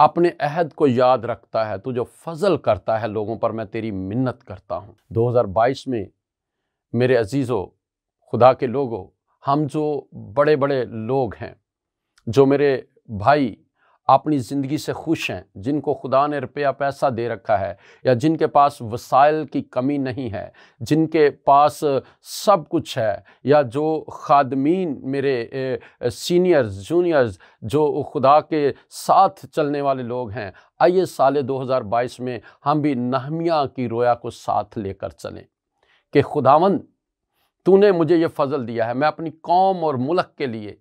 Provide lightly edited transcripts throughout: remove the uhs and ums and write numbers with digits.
اپنے عہد کو یاد رکھتا ہے، تو جو فضل کرتا ہے لوگوں پر، میں تیری منت کرتا ہوں۔ 2022 میں میرے عزیزو، خدا کے لوگوں، ہم جو بڑے بڑے لوگ ہیں، جو میرے بھائی اپنی زندگی سے خوش ہیں، جن کو خدا نے روپیہ پیسہ دے رکھا ہے، یا جن کے پاس وسائل کی کمی نہیں ہے، جن کے پاس سب کچھ ہے، یا جو خادمین میرے سینئرز جونیئرز جو خدا کے ساتھ چلنے والے لوگ ہیں، آئیے سال 2022 میں ہم بھی نہمیہ کی رویا کو ساتھ لے کر چلیں کہ خداوند تو نے مجھے یہ فضل دیا ہے، میں اپنی قوم اور ملک کے لیے،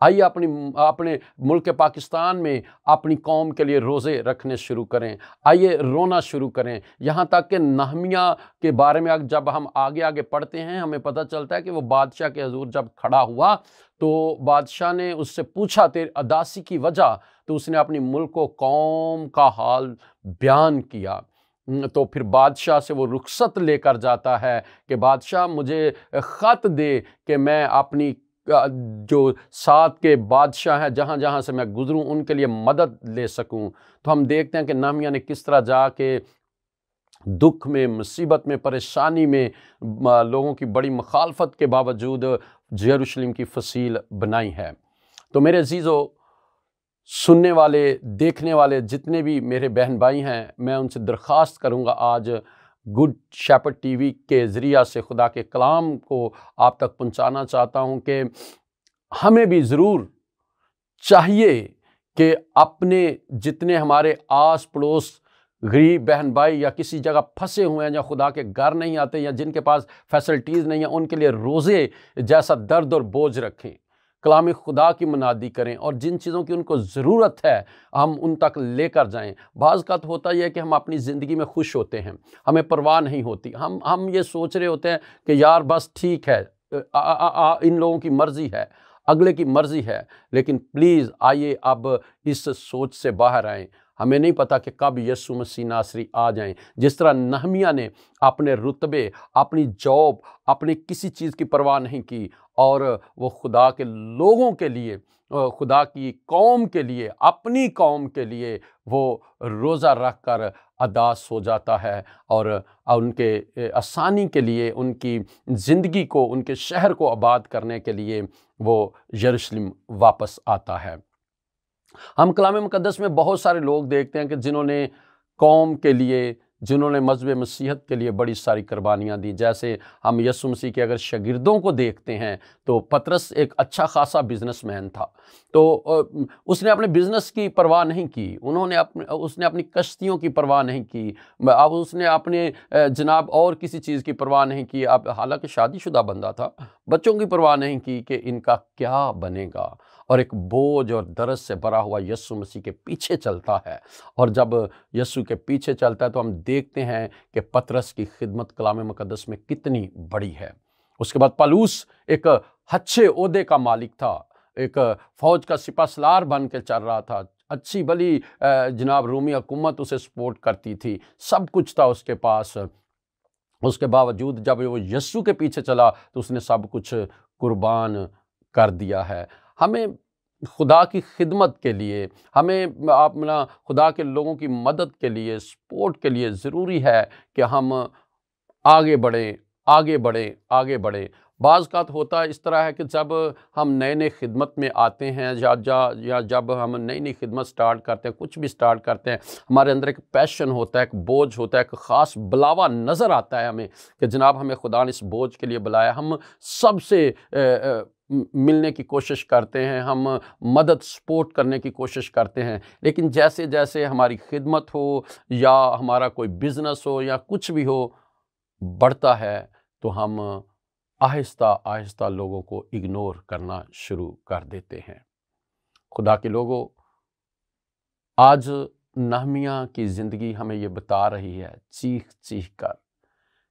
آئیے اپنے ملک پاکستان میں اپنی قوم کے لیے روزے رکھنے شروع کریں، آئیے رونا شروع کریں، یہاں تک کہ نہمیہ کے بارے میں جب ہم آگے پڑھتے ہیں ہمیں پتہ چلتا ہے کہ وہ بادشاہ کے حضور جب کھڑا ہوا تو بادشاہ نے اس سے پوچھا تیری اداسی کی وجہ، تو اس نے اپنی ملک و قوم کا حال بیان کیا۔ تو پھر بادشاہ سے وہ رخصت لے کر جاتا ہے کہ بادشاہ مجھے خط دے کہ میں اپنی جو ساتھ کے بادشاہ ہیں جہاں جہاں سے میں گزروں ان کے لیے مدد لے سکوں۔ تو ہم دیکھتے ہیں کہ نہمیہ نے کس طرح جا کے دکھ میں، مصیبت میں، پریشانی میں، لوگوں کی بڑی مخالفت کے باوجود یروشلم کی فصیل بنائی ہے۔ تو میرے عزیزو، سننے والے، دیکھنے والے جتنے بھی میرے بہن بھائی ہیں، میں ان سے درخواست کروں گا، آج گڈ شیپرڈ ٹی وی کے ذریعہ سے خدا کے کلام کو آپ تک پہنچانا چاہتا ہوں کہ ہمیں بھی ضرور چاہیے کہ اپنے جتنے ہمارے آس پڑوس غریب بہن بھائی یا کسی جگہ پھنسے ہوئے ہیں، یا خدا کے گھر نہیں آتے، یا جن کے پاس فیسلٹیز نہیں ہیں، ان کے لیے روزے جیسا درد اور بوجھ رکھیں، کلام خدا کی منادی کریں، اور جن چیزوں کی ان کو ضرورت ہے ہم ان تک لے کر جائیں۔ بعض اوقات ہوتا یہ ہے کہ ہم اپنی زندگی میں خوش ہوتے ہیں، ہمیں پرواہ نہیں ہوتی، ہم یہ سوچ رہے ہوتے ہیں کہ یار بس ٹھیک ہے، ان لوگوں کی مرضی ہے، اگلے کی مرضی ہے، لیکن پلیز آئیے اب اس سوچ سے باہر آئیں۔ ہمیں نہیں پتا کہ کب یسوع مسیح ناصری آ جائیں۔ جس طرح نہمیہ نے اپنے رتبے، اپنی جاب، اپنی کسی چیز کی پرواہ نہیں کی، اور وہ خدا کے لوگوں کے لیے، خدا کی قوم کے لیے، اپنی قوم کے لیے وہ روزہ رکھ کر اداس ہو جاتا ہے، اور ان کے آسانی کے لیے، ان کی زندگی کو، ان کے شہر کو آباد کرنے کے لیے وہ یروشلم واپس آتا ہے۔ ہم کلام مقدس میں بہت سارے لوگ دیکھتے ہیں کہ جنہوں نے قوم کے لیے، جنہوں نے مذہب مسیحیت کے لیے بڑی ساری قربانیاں دی۔ جیسے ہم یسوع مسیح کے اگر شاگردوں کو دیکھتے ہیں تو پطرس ایک اچھا خاصا بزنس مین تھا، تو اس نے اپنے بزنس کی پرواہ نہیں کی، اس نے اپنی کشتیوں کی پرواہ نہیں کی، اب اس نے اپنے جناب اور کسی چیز کی پرواہ نہیں کی، اب حالانکہ شادی شدہ بندہ تھا، بچوں کی پرواہ نہیں کی کہ ان کا کیا بنے گا، اور ایک بوجھ اور درد سے بھرا ہوا یسوع مسیح کے پیچھے چلتا ہے۔ اور جب یسوع کے پیچھے چلتا ہے تو ہم دیکھتے ہیں کہ پطرس کی خدمت کلام مقدس میں کتنی بڑی ہے۔ اس کے بعد پالوس ایک اچھے عہدے کا مالک تھا، ایک فوج کا سپہ سالار بن کے چل رہا تھا، اچھی بلی جناب رومی حکومت اسے سپورٹ کرتی تھی، سب کچھ تھا اس کے پاس۔ اس کے باوجود جب وہ یسوع کے پیچھے چلا تو اس نے سب کچھ قربان کر دیا ہے۔ ہمیں خدا کی خدمت کے لیے، ہمیں اپنا خدا کے لوگوں کی مدد کے لیے، سپورٹ کے لیے ضروری ہے کہ ہم آگے بڑھیں، آگے بڑھیں، آگے بڑھیں۔ بعض اوقات ہوتا ہے اس طرح ہے کہ جب ہم نئے خدمت میں آتے ہیں، یا جب ہم نئی خدمت سٹارٹ کرتے ہیں، کچھ بھی سٹارٹ کرتے ہیں، ہمارے اندر ایک پیشن ہوتا ہے، ایک بوجھ ہوتا ہے، ایک خاص بلاوا نظر آتا ہے ہمیں کہ جناب ہمیں خدا نے اس بوجھ کے لیے بلایا، ہم سب سے ملنے کی کوشش کرتے ہیں، ہم مدد سپورٹ کرنے کی کوشش کرتے ہیں، لیکن جیسے جیسے ہماری خدمت ہو یا ہمارا کوئی بزنس ہو یا کچھ بھی ہو بڑھتا ہے تو ہم آہستہ آہستہ لوگوں کو اگنور کرنا شروع کر دیتے ہیں۔ خدا کے لوگوں، آج نہمیہ کی زندگی ہمیں یہ بتا رہی ہے چیخ چیخ کر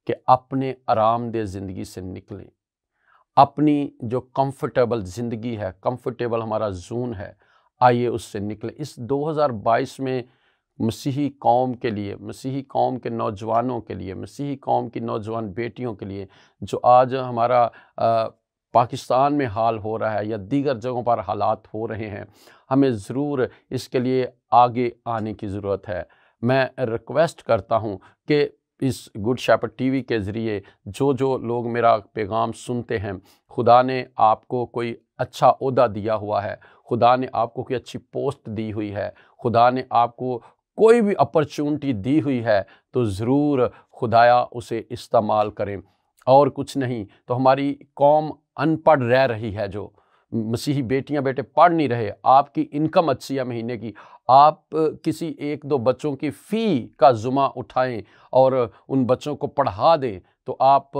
کہ اپنے آرام دہ زندگی سے نکلیں، اپنی جو کمفرٹیبل زندگی ہے، کمفرٹیبل ہمارا زون ہے، آئیے اس سے نکلیں۔ اس 2022 میں مسیحی قوم کے لیے، مسیحی قوم کے نوجوانوں کے لیے، مسیحی قوم کی نوجوان بیٹیوں کے لیے، جو آج ہمارا پاکستان میں حال ہو رہا ہے یا دیگر جگہوں پر حالات ہو رہے ہیں، ہمیں ضرور اس کے لیے آگے آنے کی ضرورت ہے۔ میں ریکویسٹ کرتا ہوں کہ اس گڈ شیپرڈ ٹی وی کے ذریعے جو لوگ میرا پیغام سنتے ہیں، خدا نے آپ کو کوئی اچھا عہدہ دیا ہوا ہے، خدا نے آپ کو کوئی اچھی پوسٹ دی ہوئی ہے، خدا نے آپ کو کوئی بھی اپرچونٹی دی ہوئی ہے، تو ضرور خدایا اسے استعمال کریں۔ اور کچھ نہیں تو ہماری قوم ان پڑھ رہ رہی ہے، جو مسیحی بیٹیاں بیٹے پڑھ نہیں رہے، آپ کی انکم اچھی ہے مہینے کی، آپ کسی ایک دو بچوں کی فی کا ذمہ اٹھائیں اور ان بچوں کو پڑھا دیں، تو آپ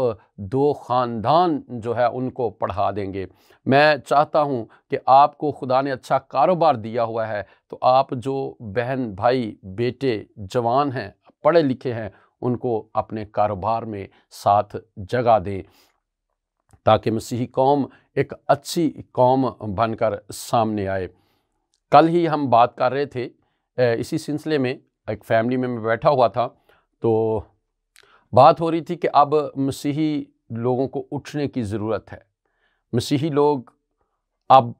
2 خاندان جو ہے ان کو پڑھا دیں گے۔ میں چاہتا ہوں کہ آپ کو خدا نے اچھا کاروبار دیا ہوا ہے، تو آپ جو بہن بھائی بیٹے جوان ہیں، پڑھے لکھے ہیں، ان کو اپنے کاروبار میں ساتھ جگہ دیں، تاکہ مسیحی قوم ایک اچھی قوم بن کر سامنے آئے۔ کل ہی ہم بات کر رہے تھے اسی سلسلے میں، ایک فیملی میں بیٹھا ہوا تھا، تو بات ہو رہی تھی کہ اب مسیحی لوگوں کو اٹھنے کی ضرورت ہے، مسیحی لوگ اب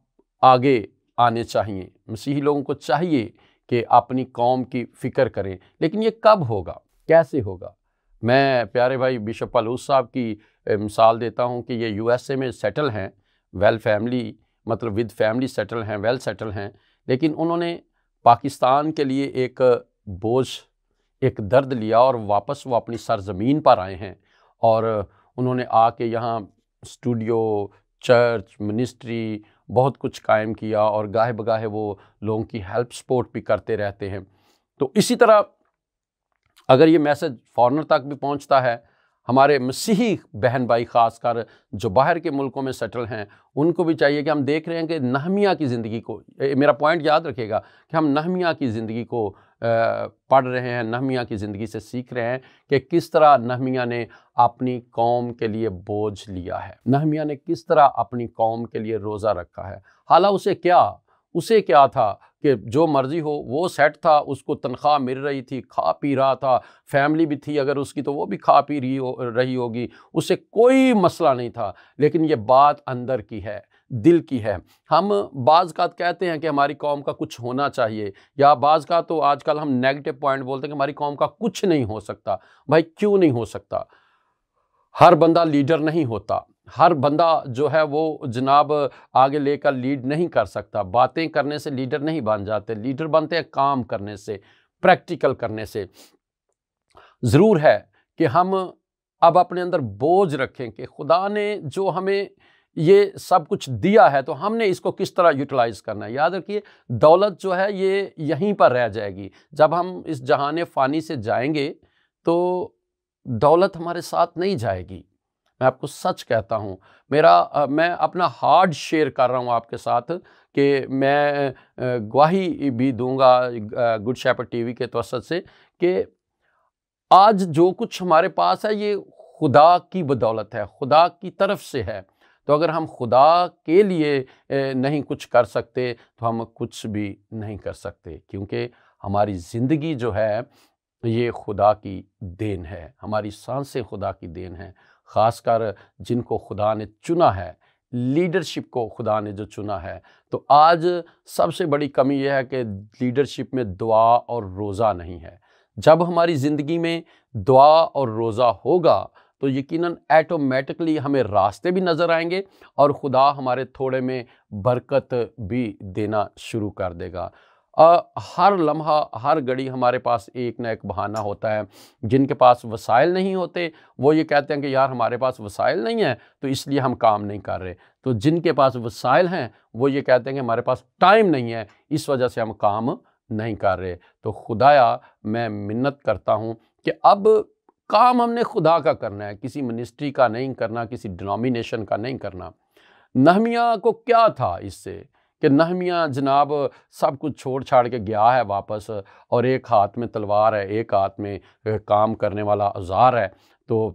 آگے آنے چاہیے، مسیحی لوگوں کو چاہیے کہ اپنی قوم کی فکر کریں، لیکن یہ کب ہوگا، کیسے ہوگا؟ میں پیارے بھائی بشپ پالوس صاحب کی مثال دیتا ہوں کہ یہ یو ایس اے میں سیٹل ہیں، ویل فیملی مطلب ود فیملی سیٹل ہیں، ویل سیٹل ہیں، لیکن انہوں نے پاکستان کے لیے ایک بوجھ، ایک درد لیا، اور واپس وہ اپنی سرزمین پر آئے ہیں، اور انہوں نے آ کے یہاں اسٹوڈیو، چرچ، منسٹری بہت کچھ قائم کیا، اور گاہے بگاہے وہ لوگوں کی ہیلپ سپورٹ بھی کرتے رہتے ہیں۔ تو اسی طرح اگر یہ میسج فارنر تک بھی پہنچتا ہے، ہمارے مسیحی بہن بھائی خاص کر جو باہر کے ملکوں میں سیٹل ہیں، ان کو بھی چاہیے کہ ہم دیکھ رہے ہیں کہ نہمیہ کی زندگی کو، میرا پوائنٹ یاد رکھے گا کہ ہم نہمیہ کی زندگی کو پڑھ رہے ہیں، نہمیہ کی زندگی سے سیکھ رہے ہیں کہ کس طرح نہمیہ نے اپنی قوم کے لیے بوجھ لیا ہے، نہمیہ نے کس طرح اپنی قوم کے لیے روزہ رکھا ہے۔ حالانکہ اسے کیا تھا کہ جو مرضی ہو، وہ سیٹ تھا، اس کو تنخواہ مل رہی تھی، کھا پی رہا تھا، فیملی بھی تھی اگر اس کی تو وہ بھی کھا پی رہی ہوگی، اسے کوئی مسئلہ نہیں تھا۔ لیکن یہ بات اندر کی ہے، دل کی ہے۔ ہم بعض کا کہتے ہیں کہ ہماری قوم کا کچھ ہونا چاہیے، یا بعض کا تو آج کل ہم نیگیٹو پوائنٹ بولتے ہیں کہ ہماری قوم کا کچھ نہیں ہو سکتا۔ بھائی کیوں نہیں ہو سکتا؟ ہر بندہ لیڈر نہیں ہوتا، ہر بندہ جو ہے وہ جناب آگے لے کر لیڈ نہیں کر سکتا، باتیں کرنے سے لیڈر نہیں بن جاتے، لیڈر بنتے ہیں کام کرنے سے، پریکٹیکل کرنے سے۔ ضرور ہے کہ ہم اب اپنے اندر بوجھ رکھیں کہ خدا نے جو ہمیں یہ سب کچھ دیا ہے، تو ہم نے اس کو کس طرح یوٹیلائز کرنا ہے۔ یاد رکھیے دولت جو ہے یہ یہیں پر رہ جائے گی، جب ہم اس جہان فانی سے جائیں گے تو دولت ہمارے ساتھ نہیں جائے گی۔ میں آپ کو سچ کہتا ہوں، میں اپنا ہارڈ شیئر کر رہا ہوں آپ کے ساتھ، کہ میں گواہی بھی دوں گا گڈ شیپرڈ ٹی وی کے توسط سے کہ آج جو کچھ ہمارے پاس ہے یہ خدا کی بدولت ہے، خدا کی طرف سے ہے۔ تو اگر ہم خدا کے لیے نہیں کچھ کر سکتے تو ہم کچھ بھی نہیں کر سکتے، کیونکہ ہماری زندگی جو ہے یہ خدا کی دین ہے، ہماری سانسیں خدا کی دین ہیں، خاص کر جن کو خدا نے چنا ہے، لیڈرشپ کو خدا نے جو چنا ہے۔ تو آج سب سے بڑی کمی یہ ہے کہ لیڈرشپ میں دعا اور روزہ نہیں ہے۔ جب ہماری زندگی میں دعا اور روزہ ہوگا تو یقیناً ایٹومیٹکلی ہمیں راستے بھی نظر آئیں گے، اور خدا ہمارے تھوڑے میں برکت بھی دینا شروع کر دے گا۔ ہر لمحہ، ہر گھڑی ہمارے پاس ایک نہ ایک بہانہ ہوتا ہے۔ جن کے پاس وسائل نہیں ہوتے وہ یہ کہتے ہیں کہ یار ہمارے پاس وسائل نہیں ہیں تو اس لیے ہم کام نہیں کر رہے، تو جن کے پاس وسائل ہیں وہ یہ کہتے ہیں کہ ہمارے پاس ٹائم نہیں ہے، اس وجہ سے ہم کام نہیں کر رہے۔ تو خدایا میں منت کرتا ہوں کہ اب کام ہم نے خدا کا کرنا ہے، کسی منسٹری کا نہیں کرنا، کسی ڈینومینیشن کا نہیں کرنا۔ نہمیہ کو کیا تھا اس سے کہ نہمیہ جناب سب کچھ چھوڑ چھاڑ کے گیا ہے واپس، اور ایک ہاتھ میں تلوار ہے، ایک ہاتھ میں کام کرنے والا اوزار ہے، تو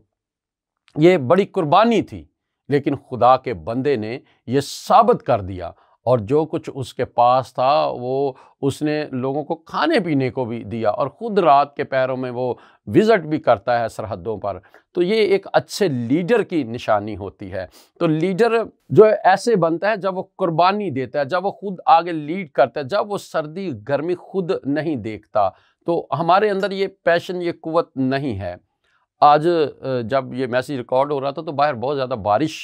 یہ بڑی قربانی تھی، لیکن خدا کے بندے نے یہ ثابت کر دیا، اور جو کچھ اس کے پاس تھا وہ اس نے لوگوں کو کھانے پینے کو بھی دیا، اور خود رات کے پہروں میں وہ وزٹ بھی کرتا ہے سرحدوں پر۔ تو یہ ایک اچھے لیڈر کی نشانی ہوتی ہے۔ تو لیڈر جو ہے ایسے بنتا ہے جب وہ قربانی دیتا ہے، جب وہ خود آگے لیڈ کرتا ہے، جب وہ سردی گرمی خود نہیں دیکھتا۔ تو ہمارے اندر یہ پیشن، یہ قوت نہیں ہے۔ آج جب یہ میسیج ریکارڈ ہو رہا تھا تو باہر بہت زیادہ بارش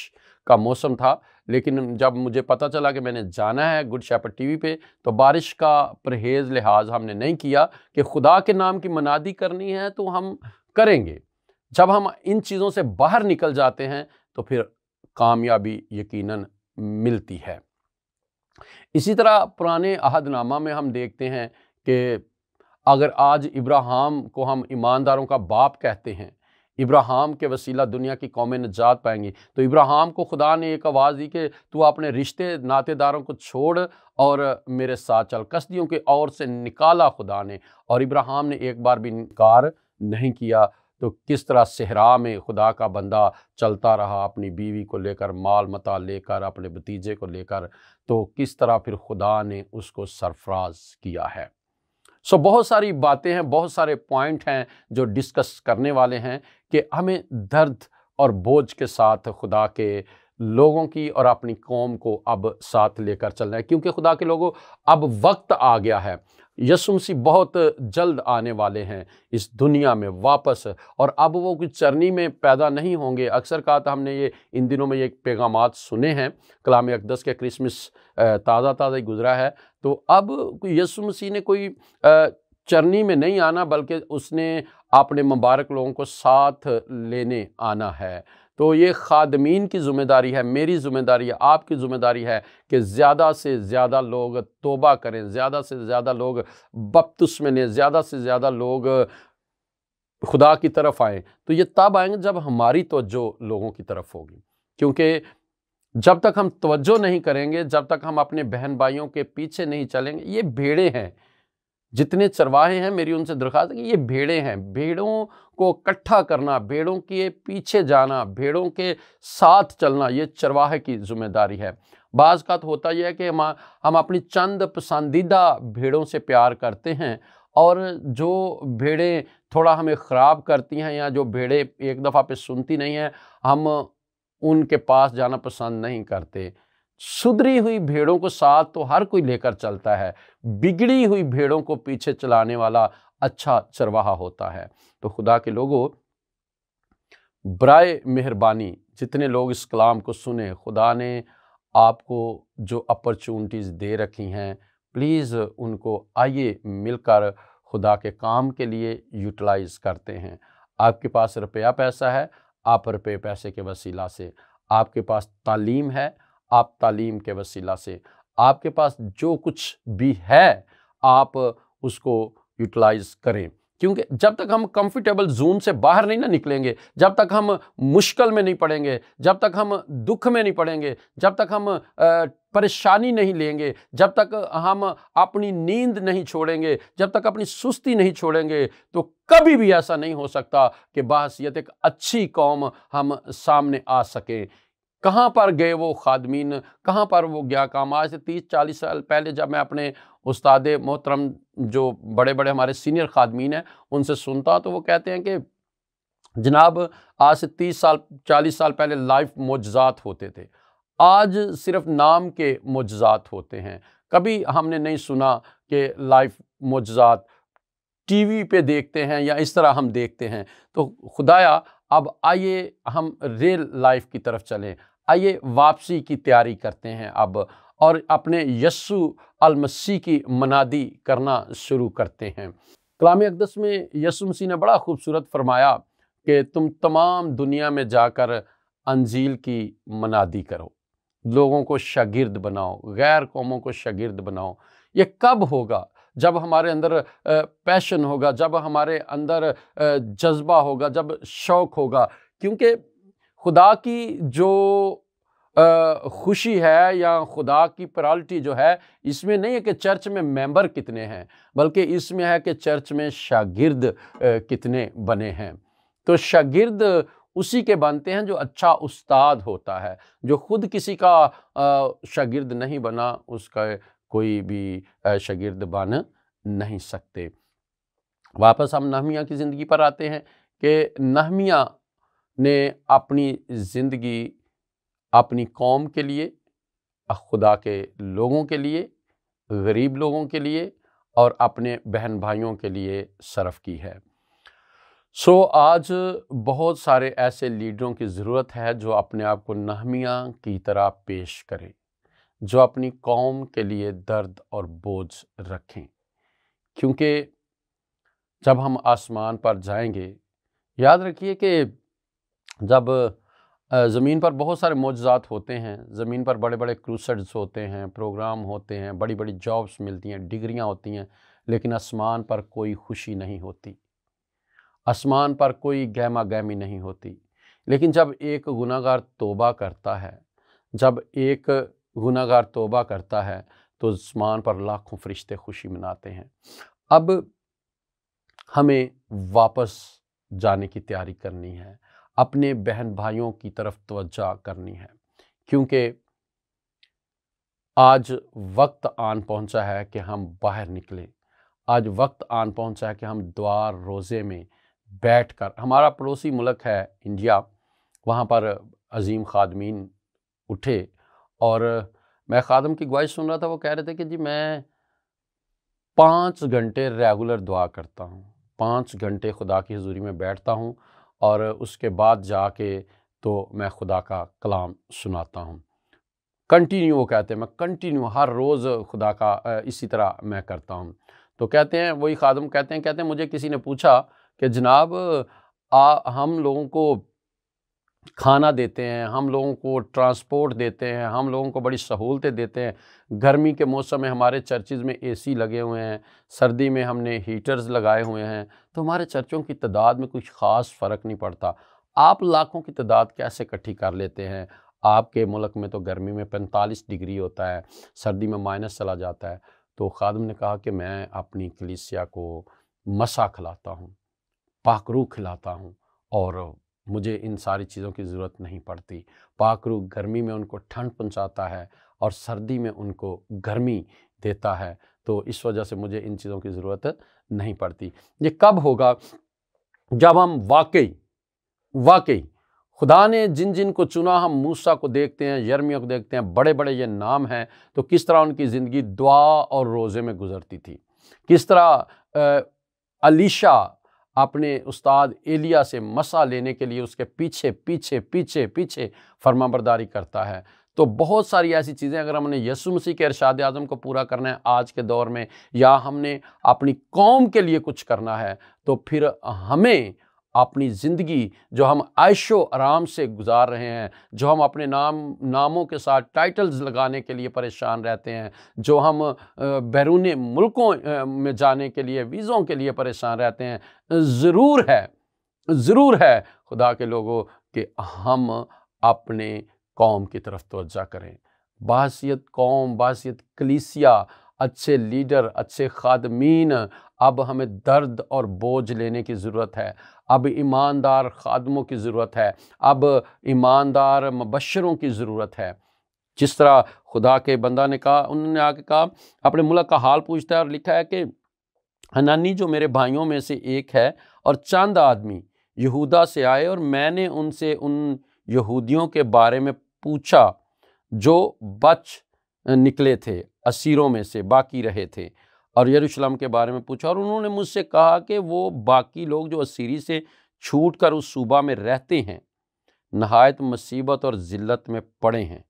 کا موسم تھا، لیکن جب مجھے پتہ چلا کہ میں نے جانا ہے گڈ شیپرڈ ٹی وی پہ، تو بارش کا پرہیز لحاظ ہم نے نہیں کیا کہ خدا کے نام کی منادی کرنی ہے تو ہم کریں گے۔ جب ہم ان چیزوں سے باہر نکل جاتے ہیں تو پھر کامیابی یقیناً ملتی ہے۔ اسی طرح پرانے عہد نامہ میں ہم دیکھتے ہیں کہ اگر آج ابراہیم کو ہم ایمانداروں کا باپ کہتے ہیں، ابراہیم کے وسیلہ دنیا کی قومیں نجات پائیں گی، تو ابراہیم کو خدا نے ایک آواز دی کہ تو اپنے رشتے ناتے داروں کو چھوڑ اور میرے ساتھ چل۔ کسدیوں کے اور سے نکالا خدا نے، اور ابراہیم نے ایک بار بھی انکار نہیں کیا۔ تو کس طرح صحرا میں خدا کا بندہ چلتا رہا، اپنی بیوی کو لے کر، مال متا لے کر، اپنے بھتیجے کو لے کر، تو کس طرح پھر خدا نے اس کو سرفراز کیا ہے۔ بہت ساری باتیں ہیں، بہت سارے پوائنٹ ہیں جو ڈسکس کرنے والے ہیں کہ ہمیں درد اور بوجھ کے ساتھ خدا کے لوگوں کی اور اپنی قوم کو اب ساتھ لے کر چلنا ہے، کیونکہ خدا کے لوگوں اب وقت آ گیا ہے۔ یسوع مسیح بہت جلد آنے والے ہیں اس دنیا میں واپس، اور اب وہ کچھ چرنی میں پیدا نہیں ہوں گے۔ اکثر کہا تھا ہم نے یہ ان دنوں میں یہ پیغامات سنے ہیں، کلام اقدس کے کرسمس تازہ ہی گزرا ہے، تو اب یسوع مسیح نے کوئی چرنی میں نہیں آنا، بلکہ اس نے اپنے مبارک لوگوں کو ساتھ لینے آنا ہے۔ تو یہ خادمین کی ذمہ داری ہے، میری ذمہ داری ہے، آپ کی ذمہ داری ہے کہ زیادہ سے زیادہ لوگ توبہ کریں، زیادہ سے زیادہ لوگ بپتسمہ لیں، زیادہ سے زیادہ لوگ خدا کی طرف آئیں۔ تو یہ تب آئیں گے جب ہماری توجہ لوگوں کی طرف ہوگی، کیونکہ جب تک ہم توجہ نہیں کریں گے، جب تک ہم اپنے بہن بھائیوں کے پیچھے نہیں چلیں گے، یہ بھیڑیں ہیں، جتنے چرواہے ہیں میری ان سے درخواست ہے کہ یہ بھیڑیں ہیں، بھیڑوں کو اکٹھا کرنا، بھیڑوں کے پیچھے جانا، بھیڑوں کے ساتھ چلنا، یہ چرواہے کی ذمہ داری ہے۔ بعض اوقات ہوتا یہ ہے کہ ہم اپنی چند پسندیدہ بھیڑوں سے پیار کرتے ہیں، اور جو بھیڑیں تھوڑا ہمیں خراب کرتی ہیں یا جو بھیڑیں ایک دفعہ پہ سنتی نہیں ہیں، ہم ان کے پاس جانا پسند نہیں کرتے۔ سدھری ہوئی بھیڑوں کو ساتھ تو ہر کوئی لے کر چلتا ہے، بگڑی ہوئی بھیڑوں کو پیچھے چلانے والا اچھا چرواہا ہوتا ہے۔ تو خدا کے لوگوں، برائے مہربانی جتنے لوگ اس کلام کو سنیں، خدا نے آپ کو جو اپرچونٹیز دے رکھی ہیں، پلیز ان کو آئیے مل کر خدا کے کام کے لیے یوٹیلائز کرتے ہیں۔ آپ کے پاس روپیہ پیسہ ہے، آپ روپے پیسے کے وسیلہ سے، آپ کے پاس تعلیم ہے، آپ تعلیم کے وسیلہ سے، آپ کے پاس جو کچھ بھی ہے آپ اس کو یوٹیلائز کریں، کیونکہ جب تک ہم کمفرٹیبل زون سے باہر نہیں نکلیں گے، جب تک ہم مشکل میں نہیں پڑیں گے، جب تک ہم دکھ میں نہیں پڑیں گے، جب تک ہم پریشانی نہیں لیں گے، جب تک ہم اپنی نیند نہیں چھوڑیں گے، جب تک اپنی سستی نہیں چھوڑیں گے، تو کبھی بھی ایسا نہیں ہو سکتا کہ بحیثیت ایک اچھی قوم ہم سامنے آ سکیں۔ کہاں پر گئے وہ خادمین، کہاں پر وہ گیا کام؟ آج سے 30-40 سال پہلے جب میں اپنے استاد محترم جو بڑے بڑے ہمارے سینئر خادمین ہیں ان سے سنتا تو وہ کہتے ہیں کہ جناب آج سے 30-40 سال پہلے لائف معجزات ہوتے تھے، آج صرف نام کے معجزات ہوتے ہیں۔ کبھی ہم نے نہیں سنا کہ لائف معجزات ٹی وی پہ دیکھتے ہیں یا اس طرح ہم دیکھتے ہیں۔ تو خدایا اب آئیے ہم ریل لائف کی طرف چلیں، آئیے واپسی کی تیاری کرتے ہیں اب، اور اپنے یسوع المسیح کی منادی کرنا شروع کرتے ہیں۔ کلام اقدس میں یسوع مسیح نے بڑا خوبصورت فرمایا کہ تم تمام دنیا میں جا کر انجیل کی منادی کرو، لوگوں کو شاگرد بناؤ، غیر قوموں کو شاگرد بناؤ۔ یہ کب ہوگا؟ جب ہمارے اندر پیشن ہوگا، جب ہمارے اندر جذبہ ہوگا، جب شوق ہوگا، کیونکہ خدا کی جو خوشی ہے یا خدا کی پرائورٹی جو ہے اس میں نہیں ہے کہ چرچ میں ممبر کتنے ہیں، بلکہ اس میں ہے کہ چرچ میں شاگرد کتنے بنے ہیں۔ تو شاگرد اسی کے بنتے ہیں جو اچھا استاد ہوتا ہے۔ جو خود کسی کا شاگرد نہیں بنا، اس کا کوئی بھی شاگرد بن نہیں سکتے۔ واپس ہم نہمیہ کی زندگی پر آتے ہیں کہ نہمیہ نے اپنی زندگی اپنی قوم کے لیے، خدا کے لوگوں کے لیے، غریب لوگوں کے لیے اور اپنے بہن بھائیوں کے لیے صرف کی ہے۔ آج بہت سارے ایسے لیڈروں کی ضرورت ہے جو اپنے آپ کو نہمیہ کی طرح پیش کریں، جو اپنی قوم کے لیے درد اور بوجھ رکھیں، کیونکہ جب ہم آسمان پر جائیں گے، یاد رکھیے کہ جب زمین پر بہت سارے معجزات ہوتے ہیں، زمین پر بڑے بڑے کروسڈز ہوتے ہیں، پروگرام ہوتے ہیں، بڑی بڑی جابس ملتی ہیں، ڈگریاں ہوتی ہیں، لیکن آسمان پر کوئی خوشی نہیں ہوتی، آسمان پر کوئی گہما گہمی نہیں ہوتی۔ لیکن جب ایک گناہگار توبہ کرتا ہے، جب ایک گناہگار توبہ کرتا ہے تو آسمان پر لاکھوں فرشتے خوشی مناتے ہیں۔ اب ہمیں واپس جانے کی تیاری کرنی ہے، اپنے بہن بھائیوں کی طرف توجہ کرنی ہے، کیونکہ آج وقت آن پہنچا ہے کہ ہم باہر نکلیں۔ آج وقت آن پہنچا ہے کہ ہم دعا روزے میں بیٹھ کر، ہمارا پڑوسی ملک ہے انڈیا، وہاں پر عظیم خادمین اٹھے، اور میں خادم کی گواہی سن رہا تھا، وہ کہہ رہے تھے کہ جی میں 5 گھنٹے ریگولر دعا کرتا ہوں، 5 گھنٹے خدا کی حضوری میں بیٹھتا ہوں، اور اس کے بعد جا کے تو میں خدا کا کلام سناتا ہوں۔ کنٹینیو، وہ کہتے ہیں میں کنٹینیو ہر روز خدا کا اسی طرح میں کرتا ہوں۔ تو کہتے ہیں، وہی خادم کہتے ہیں مجھے کسی نے پوچھا کہ جناب ہم لوگوں کو کھانا دیتے ہیں، ہم لوگوں کو ٹرانسپورٹ دیتے ہیں، ہم لوگوں کو بڑی سہولتیں دیتے ہیں، گرمی کے موسم میں ہمارے چرچز میں اے سی لگے ہوئے ہیں، سردی میں ہم نے ہیٹرز لگائے ہوئے ہیں، تو ہمارے چرچوں کی تعداد میں کچھ خاص فرق نہیں پڑتا، آپ لاکھوں کی تعداد کیسے اکٹھی کر لیتے ہیں؟ آپ کے ملک میں تو گرمی میں 45 ڈگری ہوتا ہے، سردی میں مائنس چلا جاتا ہے۔ تو خادم نے کہا کہ میں اپنی کلیسیا کو مسا کھلاتا ہوں، پاک روح کھلاتا ہوں، اور مجھے ان ساری چیزوں کی ضرورت نہیں پڑتی۔ پاک روح گرمی میں ان کو ٹھنڈ پہنچاتا ہے اور سردی میں ان کو گرمی دیتا ہے، تو اس وجہ سے مجھے ان چیزوں کی ضرورت نہیں پڑتی۔ یہ کب ہوگا؟ جب ہم واقعی خدا نے جن جن کو چنا، ہم موسیٰ کو دیکھتے ہیں، یرمیہ کو دیکھتے ہیں، بڑے بڑے یہ نام ہیں، تو کس طرح ان کی زندگی دعا اور روزے میں گزرتی تھی، کس طرح الیشا اپنے استاد ایلیا سے مسا لینے کے لیے اس کے پیچھے پیچھے پیچھے پیچھے فرما برداری کرتا ہے۔ تو بہت ساری ایسی چیزیں، اگر ہم نے یسوع مسیح کے ارشاد اعظم کو پورا کرنا ہے آج کے دور میں، یا ہم نے اپنی قوم کے لیے کچھ کرنا ہے، تو پھر ہمیں اپنی زندگی جو ہم عیش و آرام سے گزار رہے ہیں، جو ہم اپنے ناموں کے ساتھ ٹائٹلز لگانے کے لیے پریشان رہتے ہیں، جو ہم بیرون ملکوں میں جانے کے لیے ویزوں کے لیے پریشان رہتے ہیں، ضرور ہے خدا کے لوگوں کہ ہم اپنے قوم کی طرف توجہ کریں۔ بحیثیت قوم، بحیثیت کلیسیا، اچھے لیڈر، اچھے خادمین، اب ہمیں درد اور بوجھ لینے کی ضرورت ہے، اب ایماندار خادموں کی ضرورت ہے، اب ایماندار مبشروں کی ضرورت ہے۔ جس طرح خدا کے بندہ نے کہا، انہوں نے آ کے کہا، اپنے ملک کا حال پوچھتا ہے، اور لکھا ہے کہ حنانی جو میرے بھائیوں میں سے ایک ہے، اور چند آدمی یہودا سے آئے، اور میں نے ان سے ان یہودیوں کے بارے میں پوچھا جو بچ نکلے تھے، اسیروں میں سے باقی رہے تھے، اور یروشلم کے بارے میں پوچھا، اور انہوں نے مجھ سے کہا کہ وہ باقی لوگ جو اسیری سے چھوٹ کر اس صوبہ میں رہتے ہیں، نہایت مصیبت اور ذلت میں پڑے ہیں،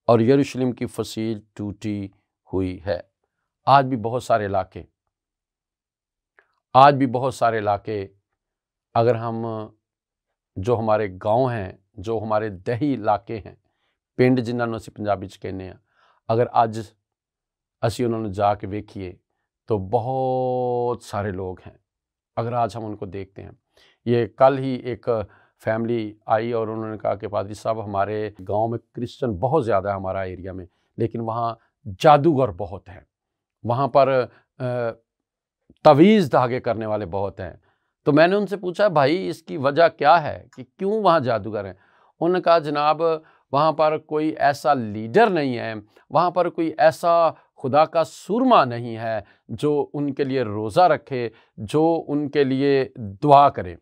اور یروشلم کی فصیل ٹوٹی ہوئی ہے۔ آج بھی بہت سارے علاقے اگر ہم جو ہمارے گاؤں ہیں، جو ہمارے دیہی علاقے ہیں، پنڈ جنہاں نوں اسی پنجابی چ کہنے ہیں، اگر اج اسی انہوں نے جا کے ویکھیے تو بہت سارے لوگ ہیں۔ اگر آج ہم ان کو دیکھتے ہیں، یہ کل ہی ایک فیملی آئی اور انہوں نے کہا کہ پادری صاحب ہمارے گاؤں میں کرسچن بہت زیادہ ہے ہمارا ایریا میں، لیکن وہاں جادوگر بہت ہیں، وہاں پر تویز دھاگے کرنے والے بہت ہیں، تو میں نے ان سے پوچھا بھائی اس کی وجہ کیا ہے کہ کیوں وہاں جادوگر ہیں؟ انہوں نے کہا جناب وہاں پر کوئی ایسا لیڈر نہیں ہے، وہاں پر کوئی ایسا خدا کا سورما نہیں ہے جو ان کے لیے روزہ رکھے، جو ان کے لیے دعا کرے،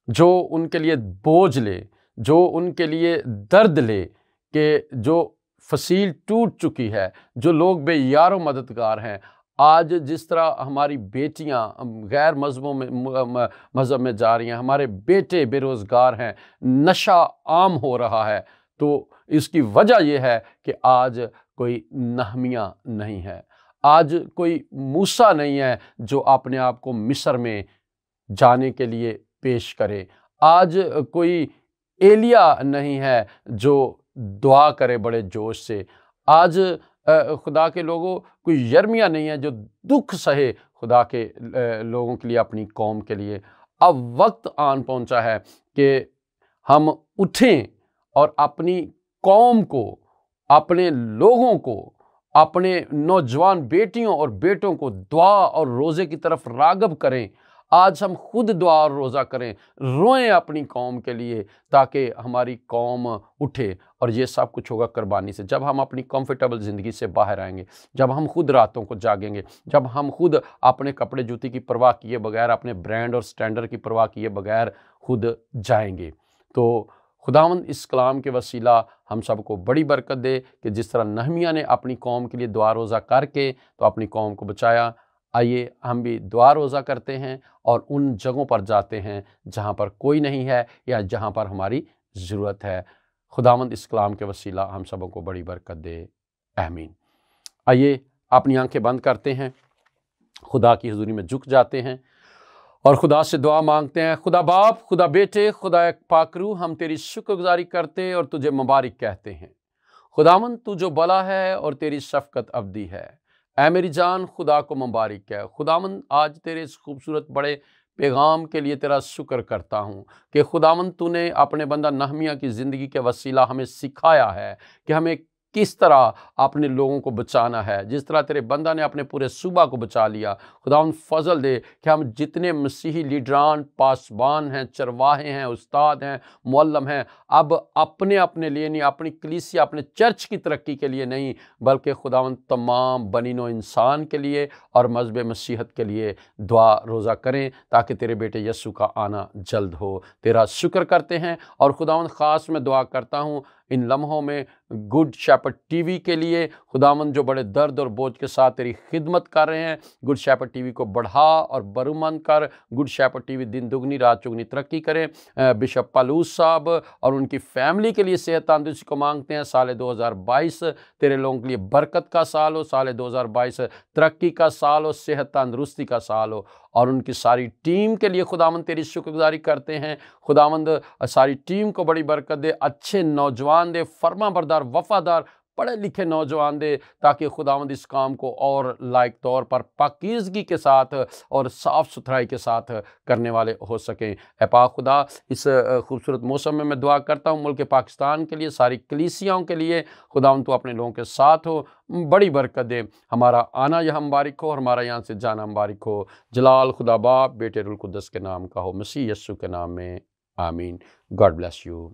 جو ان کے لیے بوجھ لے، جو ان کے لیے درد لے کہ جو فصیل ٹوٹ چکی ہے، جو لوگ بے یار و مددگار ہیں۔ آج جس طرح ہماری بیٹیاں غیر مذہب میں جا رہی ہیں، ہمارے بیٹے بے روزگار ہیں، نشہ عام ہو رہا ہے، تو اس کی وجہ یہ ہے کہ آج کوئی نہمیہ نہیں ہے، آج کوئی موسیٰ نہیں ہے جو اپنے آپ کو مصر میں جانے کے لیے پیش کرے، آج کوئی ایلیا نہیں ہے جو دعا کرے بڑے جوش سے، آج خدا کے لوگوں کوئی یرمیہ نہیں ہے جو دکھ سہے خدا کے لوگوں کے لیے، اپنی قوم کے لیے۔ اب وقت آن پہنچا ہے کہ ہم اٹھیں اور اپنی قوم کو، اپنے لوگوں کو، اپنے نوجوان بیٹیوں اور بیٹوں کو دعا اور روزے کی طرف راغب کریں۔ آج ہم خود دعا اور روزہ کریں، روئیں اپنی قوم کے لیے تاکہ ہماری قوم اٹھے، اور یہ سب کچھ ہوگا قربانی سے۔ جب ہم اپنی کمفرٹیبل زندگی سے باہر آئیں گے، جب ہم خود راتوں کو جاگیں گے، جب ہم خود اپنے کپڑے جوتی کی پرواہ کیے بغیر، اپنے برانڈ اور سٹینڈرڈ کی پرواہ کیے بغیر خود جائیں گے، تو خداوند اس کلام کے وسیلہ ہم سب کو بڑی برکت دے کہ جس طرح نہمیہ نے اپنی قوم کے لیے دعا روزہ کر کے تو اپنی قوم کو بچایا، آئیے ہم بھی دعا روزہ کرتے ہیں اور ان جگہوں پر جاتے ہیں جہاں پر کوئی نہیں ہے یا جہاں پر ہماری ضرورت ہے۔ خداوند اس کلام کے وسیلہ ہم سبوں کو بڑی برکت دے، آمین۔ آئیے اپنی آنکھیں بند کرتے ہیں، خدا کی حضوری میں جھک جاتے ہیں اور خدا سے دعا مانگتے ہیں۔ خدا باپ، خدا بیٹے، خدا ایک پاک روح، ہم تیری شکر گزاری کرتے اور تجھے مبارک کہتے ہیں۔ خداوند تو جو بلا ہے اور تیری شفقت ابدی ہے، اے میری جان خدا کو مبارک ہے۔ خداوند آج تیرے اس خوبصورت بڑے پیغام کے لیے تیرا شکر کرتا ہوں کہ خداوند تو نے اپنے بندہ نہمیہ کی زندگی کے وسیلہ ہمیں سکھایا ہے کہ ہمیں کس طرح اپنے لوگوں کو بچانا ہے، جس طرح تیرے بندہ نے اپنے پورے صوبہ کو بچا لیا۔ خداوند فضل دے کہ ہم جتنے مسیحی لیڈران، پاسبان ہیں، چرواہے ہیں، استاد ہیں، معلم ہیں، اب اپنے اپنے لیے نہیں، اپنی کلیسیا، اپنے چرچ کی ترقی کے لیے نہیں، بلکہ خداوند تمام بنی نوع انسان کے لیے اور مذہب مسیحت کے لیے دعا روزہ کریں تاکہ تیرے بیٹے یسوع کا آنا جلد ہو۔ تیرا شکر کرتے ہیں اور خداوند خاص میں دعا کرتا ہوں ان لمحوں میں گڈ شیپرڈ ٹی وی کے لیے، خداوند جو بڑے درد اور بوجھ کے ساتھ تیری خدمت کر رہے ہیں، گڈ شیپرڈ ٹی وی کو بڑھا اور برومند کر، گڈ شیپرڈ ٹی وی دن دگنی رات چگنی ترقی کریں۔ بشپ پالوس صاحب اور ان کی فیملی کے لیے صحت تندرستی کو مانگتے ہیں۔ سال 2022 تیرے لوگوں کے لیے برکت کا سال ہو، سال 2022 ترقی کا سال ہو، صحت تندرستی کا سال ہو، اور ان کی ساری ٹیم کے لیے خداوند تیری شکر گزاری کرتے ہیں۔ خداوند ساری ٹیم کو بڑی برکت دے، اچھے نوجوان دے، فرما بردار، وفادار، پڑھے لکھے نوجوان دے، تاکہ خداوند اس کام کو اور لائق طور پر پاکیزگی کے ساتھ اور صاف ستھرائی کے ساتھ کرنے والے ہو سکیں۔ اے پاک خدا، اس خوبصورت موسم میں دعا کرتا ہوں ملک پاکستان کے لیے، ساری کلیسیاؤں کے لیے، خداوند تو اپنے لوگوں کے ساتھ ہو، بڑی برکت دے، ہمارا آنا یہاں مبارک ہو اور ہمارا یہاں سے جانا مبارک ہو۔ جلال خدا باپ، بیٹے روح القدس کے نام کا ہو، مسیح یسوع کے نام میں، آمین۔ God bless you.